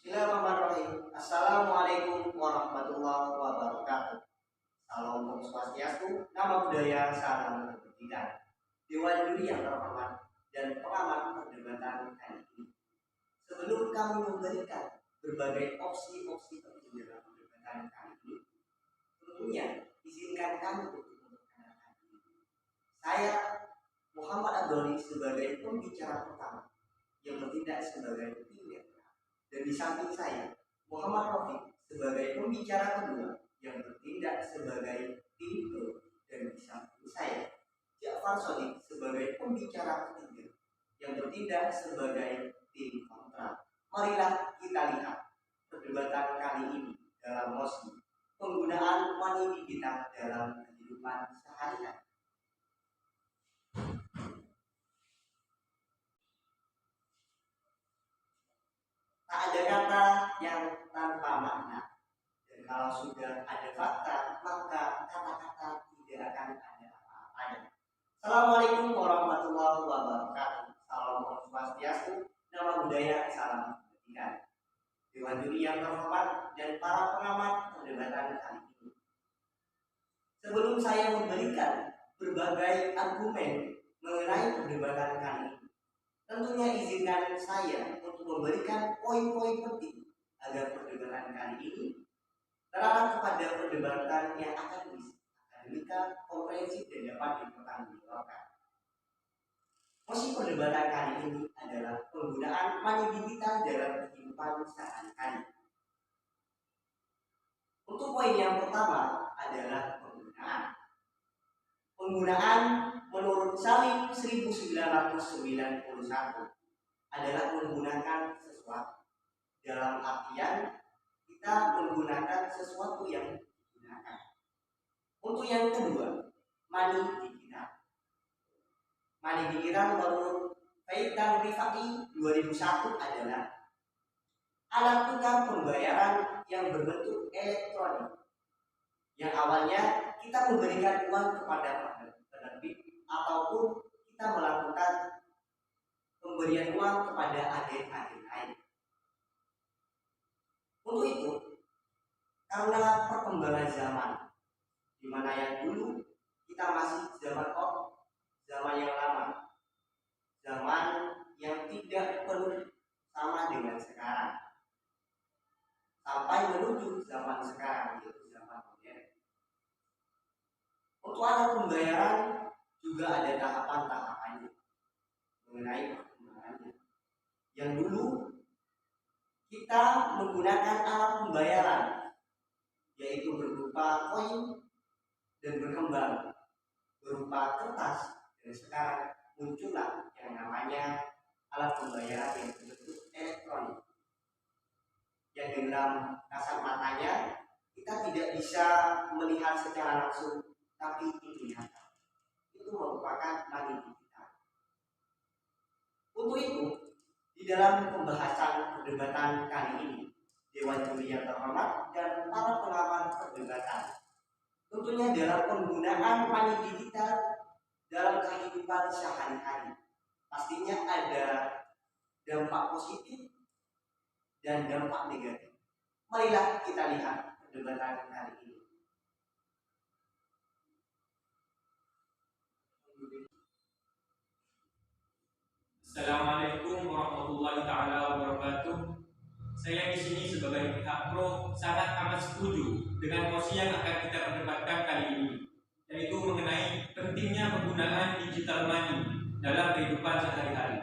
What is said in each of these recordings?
Bismillahirrahmanirrahim. Assalamualaikum warahmatullahi wabarakatuh. Salam Om Swastiastu, nama budaya, salam kebajikan. Dewan juri yang terhormat dan pengamat perdebatan kali ini. Sebelum kami memberikan berbagai opsi-opsi penting dalam perdebatan kali ini, tentunya izinkan kami untuk memperkenalkan diri. Saya Muhammad Abdoli sebagai pembicara pertama yang bertindak sebagai tim netral. Dan di samping saya, Muhammad Rafiq sebagai pembicara kedua yang bertindak sebagai tim pro. Dan di samping saya, Ja'far Shodiq sebagai pembicara ketiga yang bertindak sebagai tim kontra. Marilah kita lihat perdebatan kali ini dalam mosi penggunaan money digital dalam kehidupan sehari-hari. Tak ada kata yang tanpa makna, dan kalau sudah ada fakta, maka kata-kata tidak akan ada apa-apanya. Assalamualaikum warahmatullahi wabarakatuh. Salam Om Swastiastu, nama budaya, salam kebajikan. Dewan juri yang terhormat dan para pengamat perdebatan kali ini. Sebelum saya memberikan berbagai argumen mengenai perdebatan kali ini, tentunya izinkan saya untuk memberikan poin-poin penting agar perdebatan kali ini terarah kepada perdebatan yang akademis, akademika, komprehensif, dan dapat dipertanggungjawabkan. Mosi perdebatan kali ini adalah penggunaan money digital dalam kehidupan sehari-hari. Untuk poin yang pertama adalah penggunaan menurut Salim 1991 adalah menggunakan sesuatu. Dalam artian kita menggunakan sesuatu yang digunakan. Untuk yang kedua, money digital. Money digital menurut Faidan Rifai 2001 adalah alat tukar pembayaran yang berbentuk elektronik. Yang awalnya kita memberikan uang kepada penerbit ataupun kita melakukan pemberian uang kepada agen-agen lain. Untuk itu, karena perkembangan zaman, di mana yang dulu kita masih zaman zaman yang lama, zaman yang tidak penuh sama dengan sekarang, sampai menuju zaman sekarang, yaitu zaman modern. Untuk alat pembayaran juga ada tahapan-tahapannya mengenai perkembangannya. Yang dulu kita menggunakan alat pembayaran yaitu berupa koin dan berkembang berupa kertas, dan sekarang muncullah yang namanya alat pembayaran yang berbentuk elektronik. Yang dalam kasat matanya kita tidak bisa melihat secara langsung, tapi itu nyata. Itu merupakan money digital. Untuk itu, di dalam pembahasan perdebatan kali ini, Dewan Juri yang terhormat dan para pengamat perdebatan, tentunya dalam penggunaan money digital dalam kehidupan sehari-hari, pastinya ada dampak positif dan dampak negatif. Marilah kita lihat perdebatan kali ini. Assalamualaikum warahmatullahi taala wabarakatuh. Saya di sini sebagai pihak pro sangat amat setuju dengan mosi yang akan kita perdebatkan kali ini, yaitu mengenai pentingnya penggunaan digital money dalam kehidupan sehari-hari.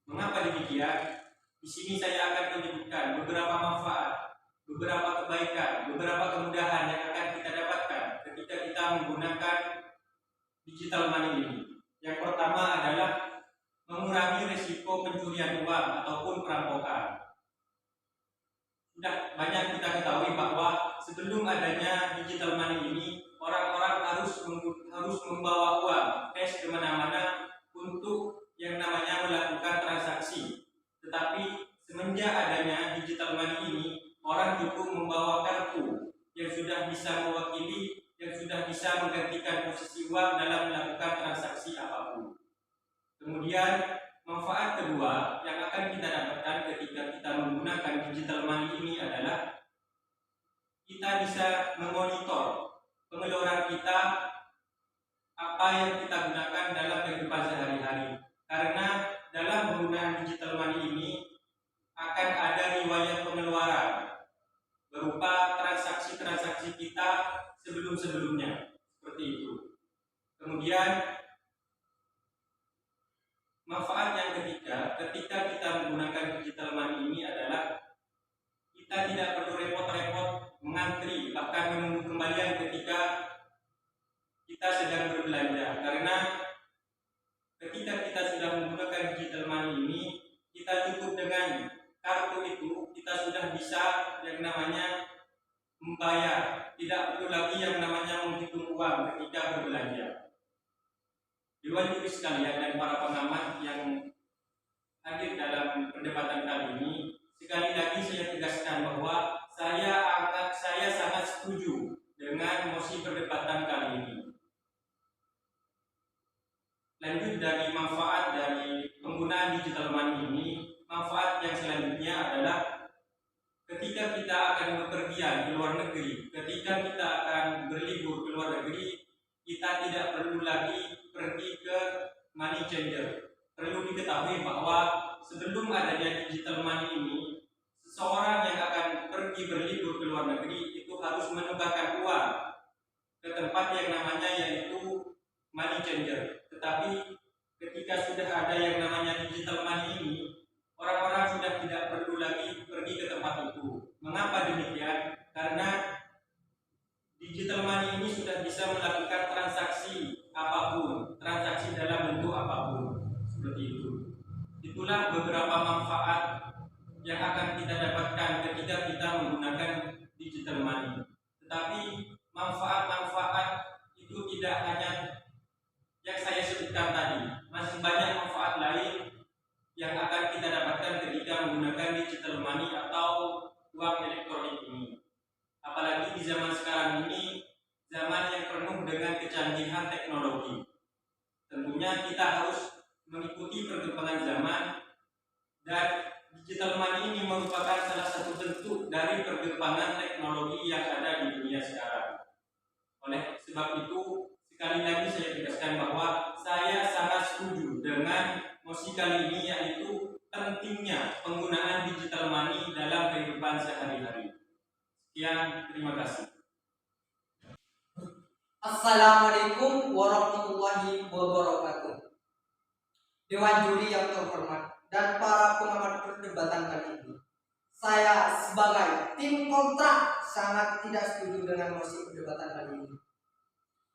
Mengapa demikian? Di sini saya akan menyebutkan beberapa manfaat, beberapa kebaikan, beberapa kemudahan yang akan kita dapatkan ketika kita menggunakan digital money ini. Yang pertama adalah mengurangi risiko pencurian uang ataupun perampokan. Sudah banyak kita ketahui bahwa sebelum adanya digital money ini, orang-orang harus membawa uang cash kemana-mana untuk yang namanya melakukan transaksi. Tetapi semenjak adanya digital money ini, orang cukup membawa kartu yang sudah bisa mewakili, yang sudah bisa menggantikan posisi uang dalam melakukan transaksi apapun. Kemudian manfaat kedua yang akan kita dapatkan ketika kita menggunakan digital money ini adalah kita bisa memonitor pengeluaran kita, apa yang kita gunakan dalam kehidupan sehari-hari. Karena dalam penggunaan digital money ini akan ada riwayat pengeluaran berupa transaksi-transaksi kita sebelum-sebelumnya, seperti itu. Kemudian manfaat yang ketiga ketika kita menggunakan digital money ini adalah kita tidak perlu repot-repot mengantri, bahkan menunggu kembalian ketika kita sedang berbelanja. Karena ketika kita sudah menggunakan digital money ini, kita cukup dengan kartu itu, kita sudah bisa yang namanya membayar, tidak perlu lagi yang namanya menghitung uang ketika berbelanja. Dewan juri sekalian dan para pengamat yang hadir dalam perdebatan kali ini, sekali lagi saya tegaskan bahwa saya sangat setuju dengan mosi perdebatan kali ini. Lanjut dari manfaat dari penggunaan digital money ini, manfaat yang selanjutnya adalah ketika kita akan bepergian ke luar negeri, ketika kita akan berlibur ke luar negeri, kita tidak perlu lagi pergi ke money changer. Perlu diketahui bahwa sebelum adanya digital money ini, seseorang yang akan pergi berlibur ke luar negeri itu harus menukarkan uang ke tempat yang namanya yaitu money changer. Tetapi ketika sudah ada yang namanya digital money ini, orang-orang sudah tidak perlu lagi pergi ke tempat itu. Mengapa demikian? Karena digital money ini sudah bisa melakukan transaksi apapun, transaksi dalam bentuk apapun, seperti itu. Itulah beberapa manfaat yang akan kita dapatkan ketika kita menggunakan digital money. Tetapi manfaat-manfaat itu tidak hanya yang saya sebutkan tadi, masih banyak manfaat lain yang akan kita dapatkan ketika menggunakan digital money atau uang elektronik ini. Apalagi di zaman sekarang ini, zaman yang penuh dengan kecanggihan teknologi. Tentunya kita harus mengikuti perkembangan zaman, dan digital money ini merupakan salah satu bentuk dari perkembangan teknologi yang ada di dunia sekarang. Oleh sebab itu, sekali lagi saya tegaskan bahwa saya sangat setuju dengan mosi kali ini, yaitu pentingnya penggunaan digital money dalam kehidupan sehari-hari. Sekian, terima kasih. Assalamualaikum warahmatullahi wabarakatuh. Dewan juri yang terhormat dan para pengamat perdebatan kali ini, saya sebagai tim kontra sangat tidak setuju dengan mosi perdebatan kali ini.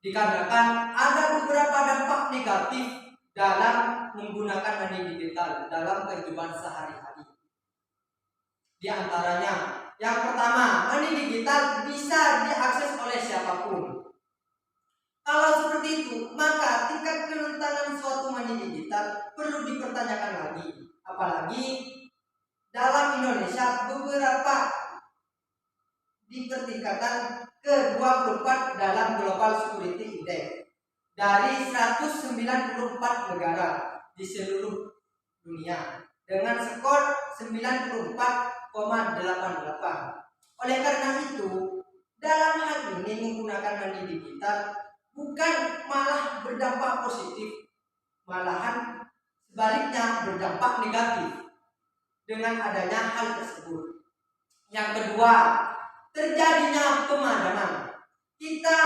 Dikarenakan ada beberapa dampak negatif dalam menggunakan money digital dalam kehidupan sehari-hari. Di antaranya, yang pertama, money digital bisa diakses oleh siapapun. Kalau seperti itu, maka tingkat kerentanan suatu money digital perlu dipertanyakan lagi. Apalagi dalam Indonesia beberapa di tingkatan ke-24 dalam Global Security Index dari 194 negara di seluruh dunia dengan skor 94,88. Oleh karena itu, dalam hal ini menggunakan money digital bukan malah berdampak positif, malahan sebaliknya berdampak negatif dengan adanya hal tersebut. Yang kedua, terjadinya pemadaman. Kita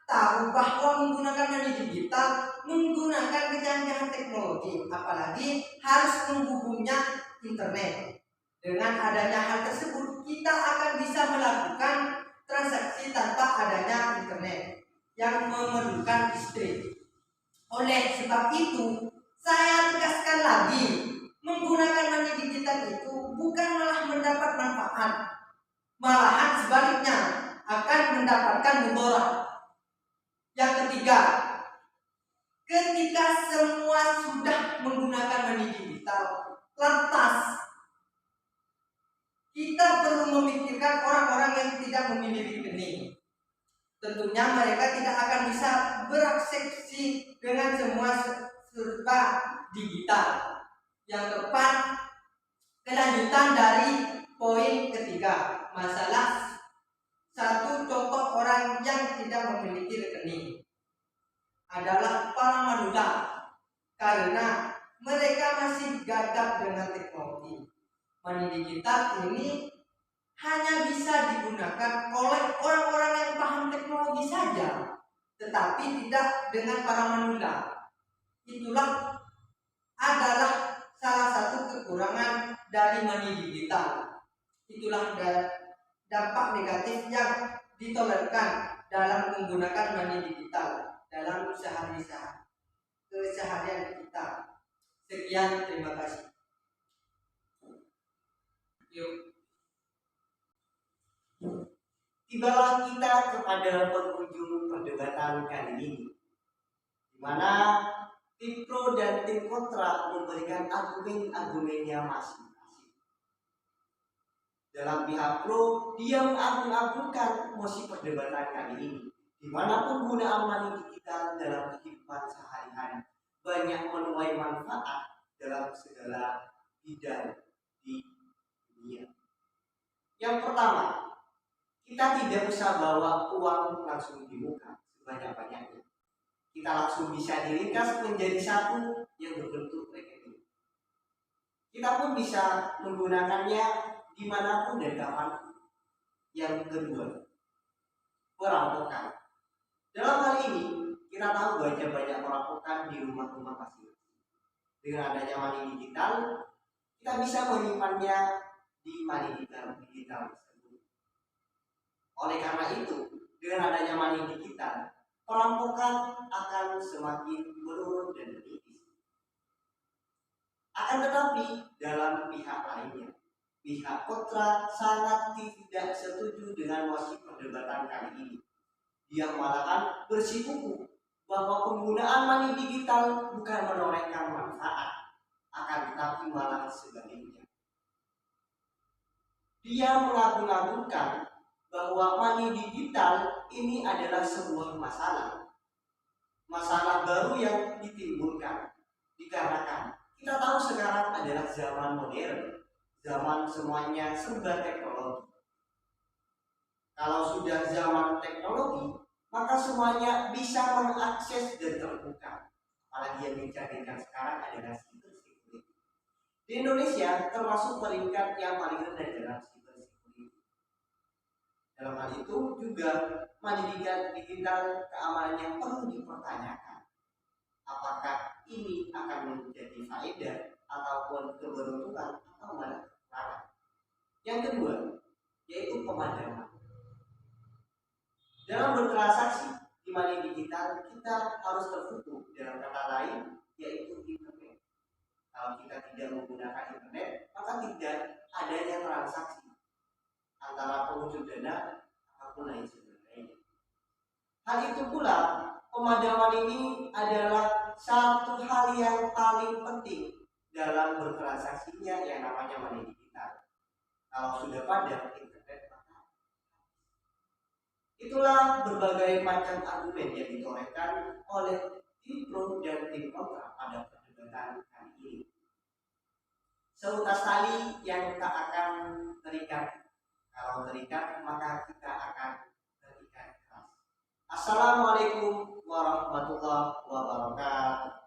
tahu bahwa menggunakan money digital menggunakan kecanggihan teknologi, apalagi harus menghubungnya internet. Dengan adanya hal tersebut, kita akan bisa melakukan transaksi tanpa adanya internet yang memerlukan listrik. Oleh sebab itu, saya tegaskan lagi, menggunakan money digital itu bukan malah mendapat manfaat, malahan sebaliknya akan mendapatkan mudarat. Yang ketiga, ketika semua sudah menggunakan money digital, lantas kita perlu memikirkan orang-orang yang tidak memiliki rekening. Tentunya mereka tidak akan bisa berakseksi dengan semua serba digital. yang tepat kelanjutan dari poin ketiga, masalah satu contoh orang yang tidak memiliki rekening adalah para manula, karena mereka masih gagap dengan teknologi. Money digital ini hanya bisa digunakan oleh orang-orang yang paham teknologi saja, tetapi tidak dengan para manula. Itulah adalah salah satu kekurangan dari money digital. Itulah dampak negatif yang ditolerankan dalam menggunakan money digital dalam keseharian kita. Sekian, terima kasih. Yuk. Tibalah kita kepada penghujung perdebatan kali ini, di mana tim pro dan tim kontra memberikan argumen-argumennya masing-masing. Dalam pihak pro, dia mengagung-agungkan mosi perdebatan kali ini, di mana penggunaan money digital dalam kehidupan sehari-hari banyak menuai manfaat dalam segala bidang di dunia. Yang pertama, kita tidak usah bawa uang langsung di muka sebanyak-banyaknya. Kita langsung bisa diringkas menjadi satu yang berbentuk rekening. Kita pun bisa menggunakannya dimanapun dan kapanpun. Yang kedua, perampokan. Dalam hal ini, kita tahu banyak perampokan di rumah-rumah masing-masing. Dengan adanya money digital, kita bisa menyimpannya di money digital tersebut. Oleh karena itu, dengan adanya money digital, perampokan akan semakin menurun dan menipis. Akan tetapi, dalam pihak lainnya, pihak kontra sangat tidak setuju dengan mosi perdebatan kali ini. Dia malahan bersikukuh bahwa penggunaan money digital bukan menorehkan manfaat, akan tetapi malah sebaliknya. Dia mengagung-agungkan bahwa money digital ini adalah sebuah masalah baru yang ditimbulkan dikarenakan kita tahu sekarang adalah zaman modern, zaman semuanya serba teknologi. Kalau sudah zaman teknologi, maka semuanya bisa mengakses dan terbuka. Apalagi yang dijadikan sekarang adalah cybersecurity. Di Indonesia termasuk peringkat yang paling rendah dalam cybersecurity. Dalam hal itu juga money digital keamanannya perlu dipertanyakan. Apakah ini akan menjadi faedah ataupun keberuntungan atau malah kekurangan. Yang kedua, yaitu pemadaman. Dalam bertransaksi di money digital, kita harus tertutup, dalam kata lain yaitu internet. Kalau kita tidak menggunakan internet, maka tidak adanya transaksi antara pengunjung dana ataupun lain sebagainya. Hal itu pula, pemadaman ini adalah satu hal yang paling penting dalam bertransaksinya yang namanya money digital. Kalau sudah padam internet, maka itulah berbagai macam argumen yang ditorehkan oleh tim pro dan tim kontra pada perdebatan kali ini. Seutas tali yang tak akan terikat. Kalau terikat, maka kita akan terikat keras. Assalamualaikum warahmatullahi wabarakatuh.